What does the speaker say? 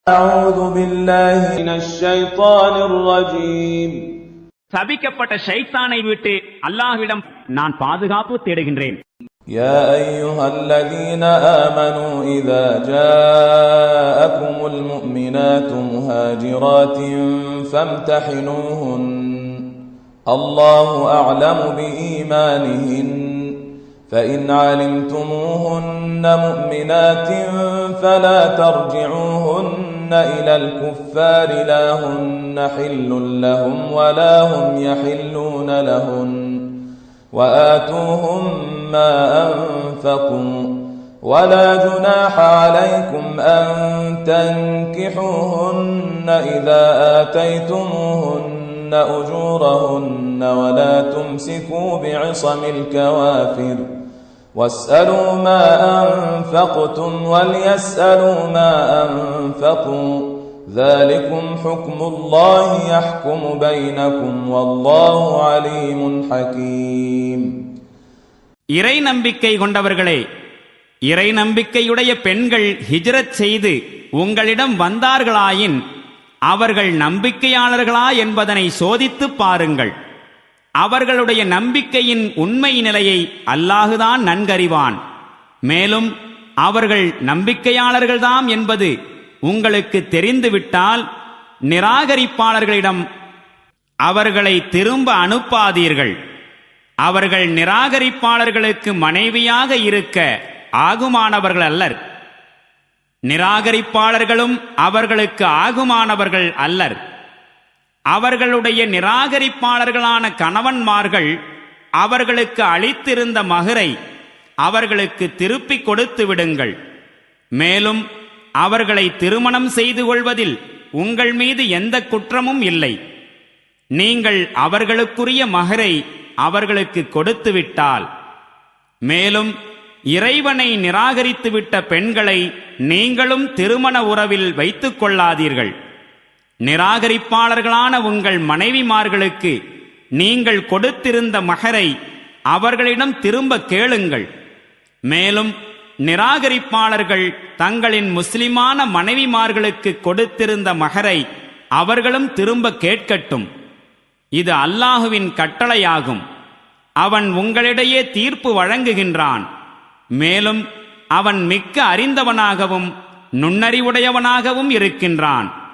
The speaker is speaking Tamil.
أعوذ بالله من الشيطان الرجيم. சபிக்கப்பட்ட ஷைத்தானை விட்டு அல்லாஹ்விடம் நான் பாதுகாப்பு தேடுகின்றேன். يا أيها الذين آمنوا إذا جاءكم المؤمنات مهاجرات فامتحنوهن الله أعلم بإيمانهن فإن علمتموهن مؤمنات فلا ترجعوهن إلى الكفار لا هن حل لهم ولا هم يحلون لهن وآتوهم ما أنفقوا ولا جناح عليكم أن تنكحوهن إذا آتيتموهن أجورهن ولا تمسكوا بعصم الكوافر واسألوا ما أنفقتم وليسألوا ما أنفقوا ذلكم حكم الله يحكم بينكم والله عليم حكيم. இறை நம்பிக்கை கொண்டவர்களே, இறை நம்பிக்கையுடைய பெண்கள் ஹிஜ்ரத் செய்து உங்களிடம் வந்தார்களாயின் அவர்கள் நம்பிக்கையாளர்களா என்பதனை சோதித்துப் பாருங்கள். அவர்களுடைய நம்பிக்கையின் உண்மை நிலையை அல்லாஹுதான் நன்கறிவான். மேலும் அவர்கள் நம்பிக்கையாளர்கள்தாம் என்பது உங்களுக்கு தெரிந்துவிட்டால் நிராகரிப்பாளர்களிடம் அவர்களை திரும்ப அனுப்பாதீர்கள். அவர்கள் நிராகரிப்பாளர்களுக்கு மனைவியாக இருக்க ஆகுமானவர்கள் அல்லர். நிராகரிப்பாளர்களும் அவர்களுக்கு ஆகுமானவர்கள் அல்லர். அவர்களுடைய நிராகரிப்பாளர்களான கணவன்மார்கள் அவர்களுக்கு அளித்திருந்த மகரை அவர்களுக்கு திருப்பிக் கொடுத்து விடுங்கள். மேலும் அவர்களை திருமணம் செய்து கொள்வதில் உங்கள் மீது எந்த குற்றமும் இல்லை. நீங்கள் அவர்களுக்குரிய மகரை அவர்களுக்கு கொடுத்துவிட்டால், மேலும் இறைவனை நிராகரித்துவிட்ட பெண்களை நீங்களும் திருமண உறவில் வைத்துக் கொள்ளாதீர்கள். நிராகரிப்பாளர்களான உங்கள் மனைவிமார்களுக்கு நீங்கள் கொடுத்திருந்த மகரை அவர்களிடம் திரும்ப கேளுங்கள். மேலும் நிராகரிப்பாளர்கள் தங்களின் முஸ்லிமான மனைவிமார்களுக்கு கொடுத்திருந்த மகரை அவர்களும் திரும்ப கேட்கட்டும். இது அல்லாஹுவின் கட்டளையாகும். அவன் உங்களிடையே தீர்ப்பு வழங்குகின்றான். மேலும் அவன் மிக்க அறிந்தவனாகவும் நுண்ணறிவுடையவனாகவும் இருக்கின்றான்.